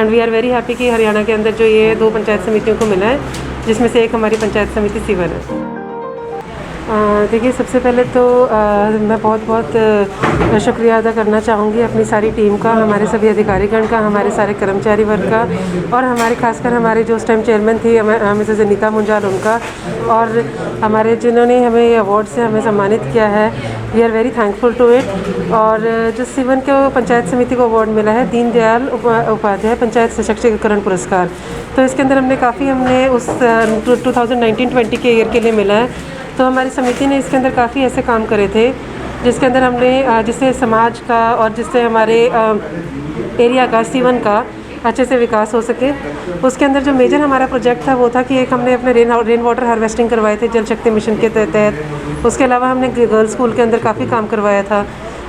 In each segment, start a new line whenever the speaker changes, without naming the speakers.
And we are very happy कि हरियाणा के अंदर जो ये 2 पंचायत समितियों को मिला है, जिसमें से एक हमारी पंचायत समिति सीवन है। देखिए, सबसे पहले तो मैं बहुत शुक्रिया अदा करना चाहूँगी अपनी सारी टीम का, हमारे सभी अधिकारीगण का, हमारे सारे कर्मचारी वर्ग का, और हमारे खासकर हमारे जो उस टाइम चेयरमैन थी मिसेस अनीता मुंजाल, उनका, और हमारे जिन्होंने हमें ये अवार्ड से हमें सम्मानित किया है। We are very thankful to it. और जो सीवन को पंचायत समिति को अवार्ड मिला है दीनदयाल उपाध्याय पंचायत सशक्तिकरण पुरस्कार, तो इसके अंदर हमने उस 2019-20 के ईयर के लिए मिला है। तो हमारी समिति ने इसके अंदर काफ़ी ऐसे काम करे थे जिसके अंदर हमने जिससे समाज का और जिससे हमारे एरिया का, सीवन का अच्छे से विकास हो सके। उसके अंदर जो मेजर हमारा प्रोजेक्ट था वो था कि एक हमने अपने रेन वाटर हार्वेस्टिंग करवाए थे जल शक्ति मिशन के तहत। उसके अलावा हमने गर्ल्स स्कूल के अंदर काफ़ी काम करवाया था,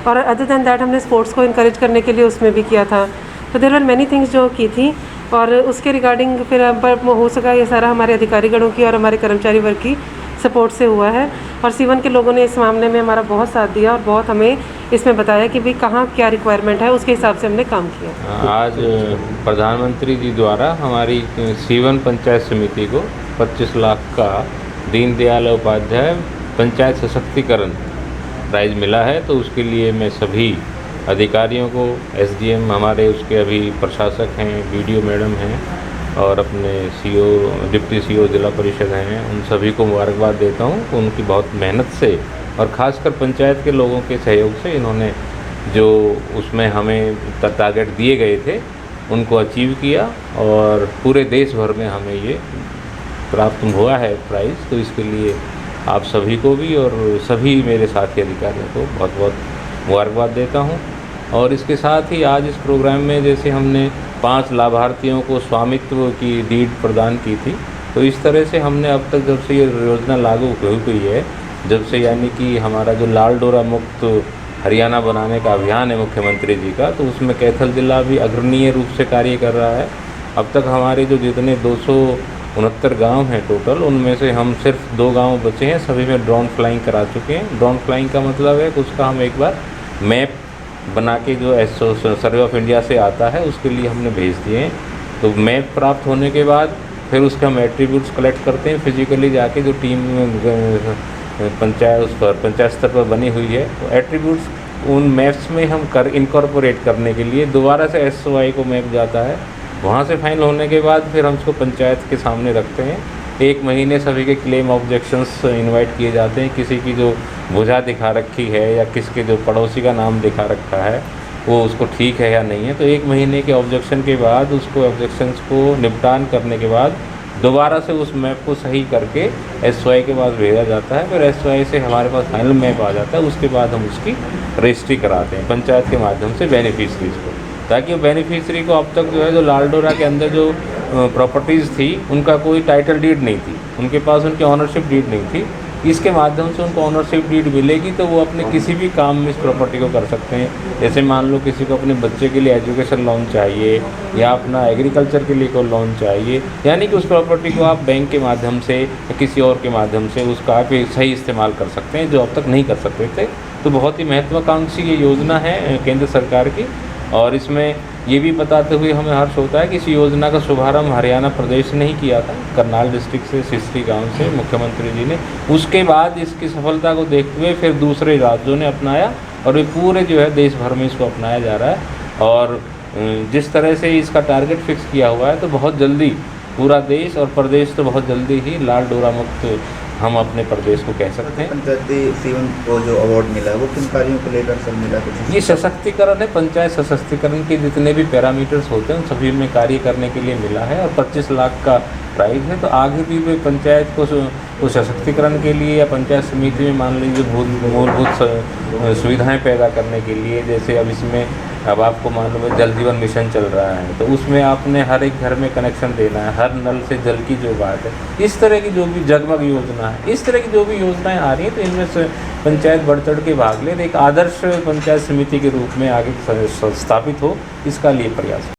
और अदर दैन दैट हमने स्पोर्ट्स को इनकरेज करने के लिए उसमें भी किया था। तो देयर आर मैनी थिंग्स जो की थी, और उसके रिगार्डिंग फिर हो सका ये सारा हमारे अधिकारीगणों की और हमारे कर्मचारी वर्ग की सपोर्ट से हुआ है। और सीवन के लोगों ने इस मामले में हमारा बहुत साथ दिया और बहुत हमें इसमें बताया कि भाई कहाँ क्या रिक्वायरमेंट है, उसके हिसाब से हमने काम किया।
आज प्रधानमंत्री जी द्वारा हमारी सीवन पंचायत समिति को 25 लाख का दीनदयाल उपाध्याय पंचायत सशक्तिकरण प्राइज़ मिला है। तो उसके लिए मैं सभी अधिकारियों को, एसडीएम हमारे उसके अभी प्रशासक हैं, वीडियो मैडम हैं, और अपने सीओ, डिप्टी सीओ जिला परिषद हैं, उन सभी को मुबारकबाद देता हूँ। उनकी बहुत मेहनत से और ख़ासकर पंचायत के लोगों के सहयोग से इन्होंने जो उसमें हमें टारगेट दिए गए थे उनको अचीव किया, और पूरे देश भर में हमें ये प्राप्त हुआ है प्राइज़। तो इसके लिए आप सभी को भी और सभी मेरे साथी अधिकारियों को बहुत बहुत मुबारकबाद देता हूँ। और इसके साथ ही आज इस प्रोग्राम में जैसे हमने 5 लाभार्थियों को स्वामित्व की डीड प्रदान की थी, तो इस तरह से हमने अब तक जब से ये योजना लागू हुई है, जब से यानी कि हमारा जो लाल डोरा मुक्त हरियाणा बनाने का अभियान है मुख्यमंत्री जी का, तो उसमें कैथल जिला भी अग्रणीय रूप से कार्य कर रहा है। अब तक हमारे जो जितने 269 गांव हैं टोटल, उनमें से हम सिर्फ 2 गांव बचे हैं, सभी में ड्रोन फ्लाइंग करा चुके हैं। ड्रोन फ्लाइंग का मतलब है कि उसका हम एक बार मैप बना के जो सर्वे ऑफ इंडिया से आता है उसके लिए हमने भेज दिए हैं। तो मैप प्राप्त होने के बाद फिर उसका हम एट्रीब्यूट्स कलेक्ट करते हैं, फिजिकली जाके जो टीम पंचायत स्तर पर बनी हुई है, तो एट्रीब्यूट्स उन मैप्स में हम इनकॉर्पोरेट करने के लिए दोबारा से एसओआई को मैप जाता है। वहाँ से फाइनल होने के बाद फिर हम उसको पंचायत के सामने रखते हैं। 1 महीने सभी के क्लेम ऑब्जेक्शंस इनवाइट किए जाते हैं। किसी की जो भुजा दिखा रखी है या किसके जो पड़ोसी का नाम दिखा रखा है वो उसको ठीक है या नहीं है, तो 1 महीने के ऑब्जेक्शन के बाद उसको ऑब्जेक्शंस को निपटान करने के बाद दोबारा से उस मैप को सही करके एसओआई के पास भेजा जाता है। फिर एसओआई से हमारे पास फाइनल मैप आ जाता है। उसके बाद हम उसकी रजिस्ट्री कराते हैं पंचायत के माध्यम से बेनिफिशरीज़ को, ताकि बेनिफिशरी को अब तक जो है जो लाल डोरा के अंदर जो प्रॉपर्टीज़ थी उनका कोई टाइटल डीड नहीं थी, उनके पास उनकी ऑनरशिप डीड नहीं थी। इसके माध्यम से उनको ऑनरशिप डीड मिलेगी तो वो अपने किसी भी काम में इस प्रॉपर्टी को कर सकते हैं। जैसे मान लो किसी को अपने बच्चे के लिए एजुकेशन लोन चाहिए या अपना एग्रीकल्चर के लिए कोई लोन चाहिए, यानी कि उस प्रॉपर्टी को आप बैंक के माध्यम से या किसी और के माध्यम से उसका आप सही इस्तेमाल कर सकते हैं, जो अब तक नहीं कर सकते थे। तो बहुत ही महत्वाकांक्षी ये योजना है केंद्र सरकार की, और इसमें ये भी बताते हुए हमें हर्ष होता है कि इस योजना का शुभारंभ हरियाणा प्रदेश ने ही किया था, करनाल डिस्ट्रिक्ट से, सिसरी गांव से मुख्यमंत्री जी ने। उसके बाद इसकी सफलता को देखते हुए फिर दूसरे राज्यों ने अपनाया, और ये पूरे जो है देश भर में इसको अपनाया जा रहा है। और जिस तरह से इसका टारगेट फिक्स किया हुआ है, तो बहुत जल्दी पूरा देश और प्रदेश तो बहुत जल्दी ही लाल डोरा मुक्त हम अपने प्रदेश को कह सकते हैं।
पंचायती सीवन को जो अवार्ड मिला है वो किन कार्यों को लेकर सब मिला कुछ?
ये सशक्तिकरण है, पंचायत सशक्तिकरण के जितने भी पैरामीटर्स होते हैं उन सभी में कार्य करने के लिए मिला है, और 25 लाख का प्राइज़ है। तो आगे भी वे पंचायत को सशक्तिकरण के लिए या पंचायत समिति में मान लीजिए मूलभूत सुविधाएं पैदा करने के लिए, जैसे अब इसमें अब आपको मालूम है जल जीवन मिशन चल रहा है, तो उसमें आपने हर एक घर में कनेक्शन देना है, हर नल से जल की जो बात है, इस तरह की जो भी जगमग योजना है, इस तरह की जो भी योजनाएं आ रही हैं, तो इनमें से पंचायत बढ़ चढ़ के भाग ले, एक आदर्श पंचायत समिति के रूप में आगे स्थापित हो, इसका लिए प्रयास।